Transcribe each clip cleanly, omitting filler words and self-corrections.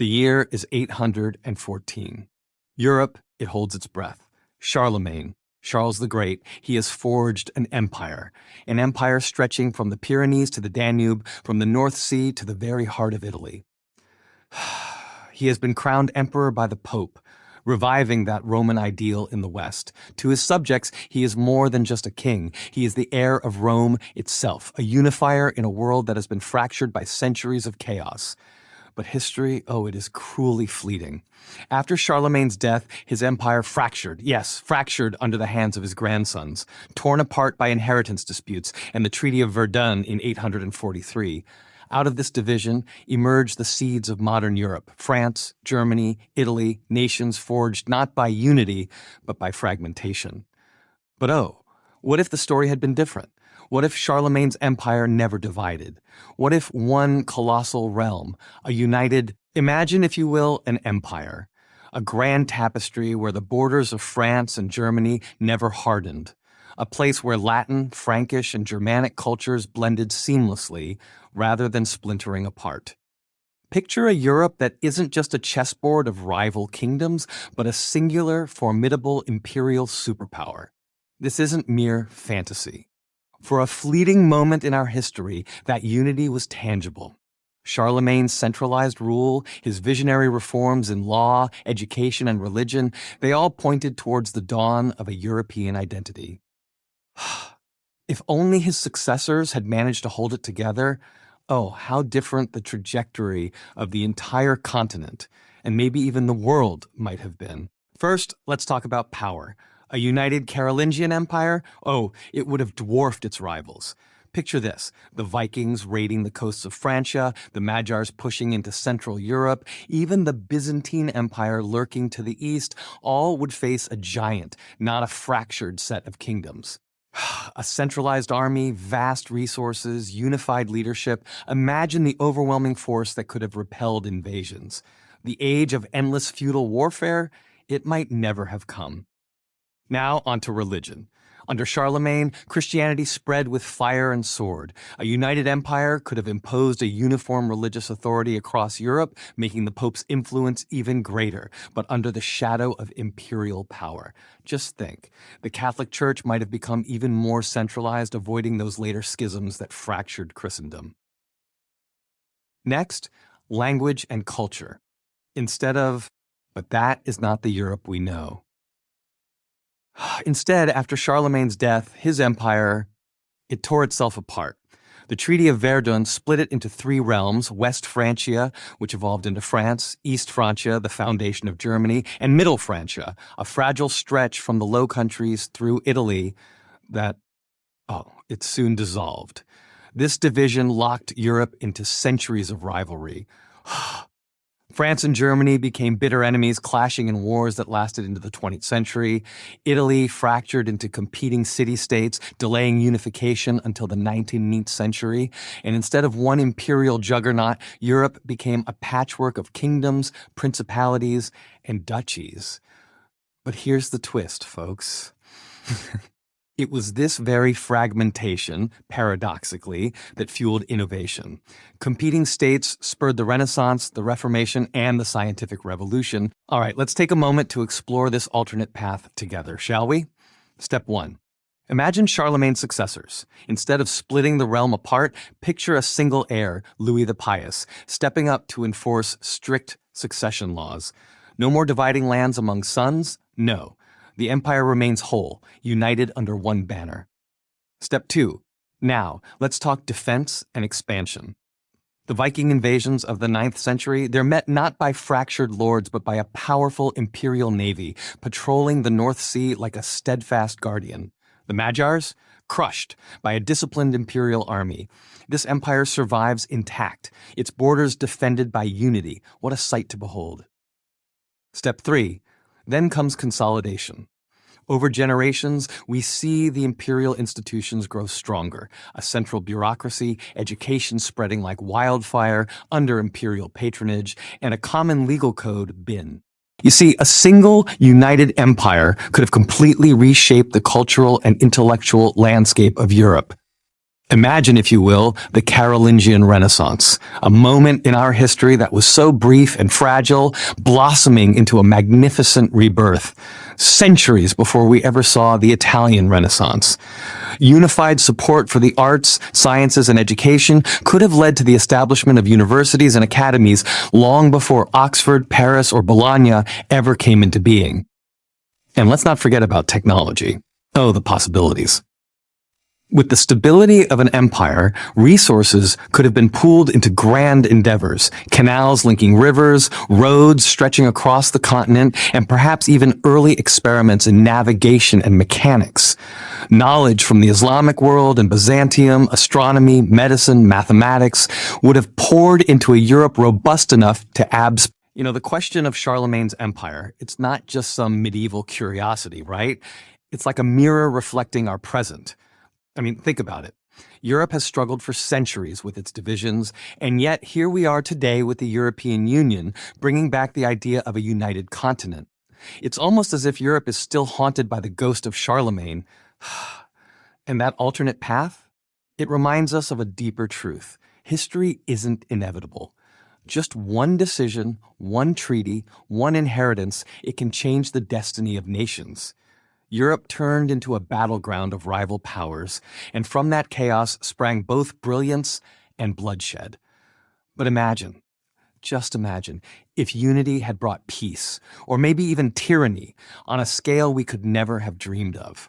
The year is 814. Europe, it holds its breath. Charlemagne, Charles the Great, he has forged an empire stretching from the Pyrenees to the Danube, from the North Sea to the very heart of Italy. He has been crowned emperor by the Pope, reviving that Roman ideal in the West. To his subjects, he is more than just a king. He is the heir of Rome itself, a unifier in a world that has been fractured by centuries of chaos. But history, it is cruelly fleeting. After Charlemagne's death, his empire fractured under the hands of his grandsons, torn apart by inheritance disputes and the Treaty of Verdun in 843. Out of this division emerged the seeds of modern Europe: France, Germany, Italy, nations forged not by unity, but by fragmentation. But what if the story had been different? What if Charlemagne's empire never divided? What if one colossal realm, imagine, if you will, an empire, a grand tapestry where the borders of France and Germany never hardened, a place where Latin, Frankish, and Germanic cultures blended seamlessly rather than splintering apart. Picture a Europe that isn't just a chessboard of rival kingdoms, but a singular, formidable imperial superpower. This isn't mere fantasy. For a fleeting moment in our history, that unity was tangible. Charlemagne's centralized rule, his visionary reforms in law, education, and religion, they all pointed towards the dawn of a European identity. If only his successors had managed to hold it together, how different the trajectory of the entire continent, and maybe even the world, might have been. First, let's talk about power. A united Carolingian empire? It would have dwarfed its rivals. Picture this: the Vikings raiding the coasts of Francia, the Magyars pushing into Central Europe, even the Byzantine Empire lurking to the east, all would face a giant, not a fractured set of kingdoms. A centralized army, vast resources, unified leadership. Imagine the overwhelming force that could have repelled invasions. The age of endless feudal warfare? It might never have come. Now onto religion. Under Charlemagne, Christianity spread with fire and sword. A united empire could have imposed a uniform religious authority across Europe, making the Pope's influence even greater, but under the shadow of imperial power. Just think, the Catholic Church might have become even more centralized, avoiding those later schisms that fractured Christendom. Next, language and culture. But that is not the Europe we know. Instead, after Charlemagne's death, his empire, it tore itself apart. The Treaty of Verdun split it into three realms: West Francia, which evolved into France; East Francia, the foundation of Germany; and Middle Francia, a fragile stretch from the Low Countries through Italy it soon dissolved. This division locked Europe into centuries of rivalry. France and Germany became bitter enemies, clashing in wars that lasted into the 20th century. Italy fractured into competing city-states, delaying unification until the 19th century. And instead of one imperial juggernaut, Europe became a patchwork of kingdoms, principalities, and duchies. But here's the twist, folks. It was this very fragmentation, paradoxically, that fueled innovation. Competing states spurred the Renaissance, the Reformation, and the Scientific Revolution. All right, let's take a moment to explore this alternate path together, shall we? Step 1. Imagine Charlemagne's successors. Instead of splitting the realm apart, picture a single heir, Louis the Pious, stepping up to enforce strict succession laws. No more dividing lands among sons? No. The empire remains whole, united under one banner. Step 2. Now, let's talk defense and expansion. The Viking invasions of the 9th century, they're met not by fractured lords, but by a powerful imperial navy, patrolling the North Sea like a steadfast guardian. The Magyars? Crushed by a disciplined imperial army. This empire survives intact, its borders defended by unity. What a sight to behold. Step 3. Then comes consolidation. Over generations, we see the imperial institutions grow stronger, a central bureaucracy, education spreading like wildfire under imperial patronage, and a common legal code, BIN. You see, a single, united empire could have completely reshaped the cultural and intellectual landscape of Europe. Imagine, if you will, the Carolingian Renaissance, a moment in our history that was so brief and fragile, blossoming into a magnificent rebirth, centuries before we ever saw the Italian Renaissance. Unified support for the arts, sciences, and education could have led to the establishment of universities and academies long before Oxford, Paris, or Bologna ever came into being. And let's not forget about technology. Oh, the possibilities. With the stability of an empire, resources could have been pooled into grand endeavors, canals linking rivers, roads stretching across the continent, and perhaps even early experiments in navigation and mechanics. Knowledge from the Islamic world and Byzantium, astronomy, medicine, mathematics would have poured into a Europe robust enough to the question of Charlemagne's empire, it's not just some medieval curiosity, right? It's like a mirror reflecting our present. Think about it. Europe has struggled for centuries with its divisions, and yet here we are today with the European Union, bringing back the idea of a united continent. It's almost as if Europe is still haunted by the ghost of Charlemagne. And that alternate path? It reminds us of a deeper truth. History isn't inevitable. Just one decision, one treaty, one inheritance, it can change the destiny of nations. Europe turned into a battleground of rival powers, and from that chaos sprang both brilliance and bloodshed. But just imagine, if unity had brought peace, or maybe even tyranny, on a scale we could never have dreamed of.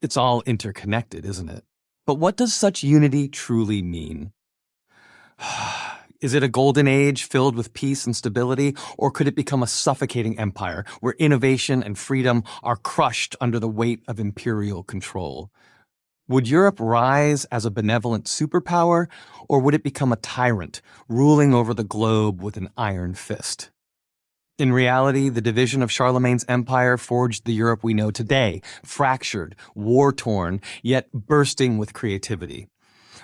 It's all interconnected, isn't it? But what does such unity truly mean? Is it a golden age filled with peace and stability, or could it become a suffocating empire where innovation and freedom are crushed under the weight of imperial control? Would Europe rise as a benevolent superpower, or would it become a tyrant, ruling over the globe with an iron fist? In reality, the division of Charlemagne's empire forged the Europe we know today, fractured, war-torn, yet bursting with creativity.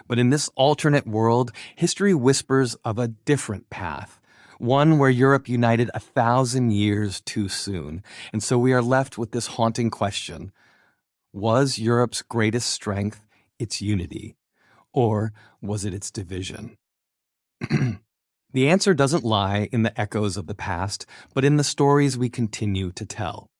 But in this alternate world, history whispers of a different path, one where Europe united 1,000 years too soon. And so we are left with this haunting question. Was Europe's greatest strength its unity, or was it its division? The answer doesn't lie in the echoes of the past, but in the stories we continue to tell.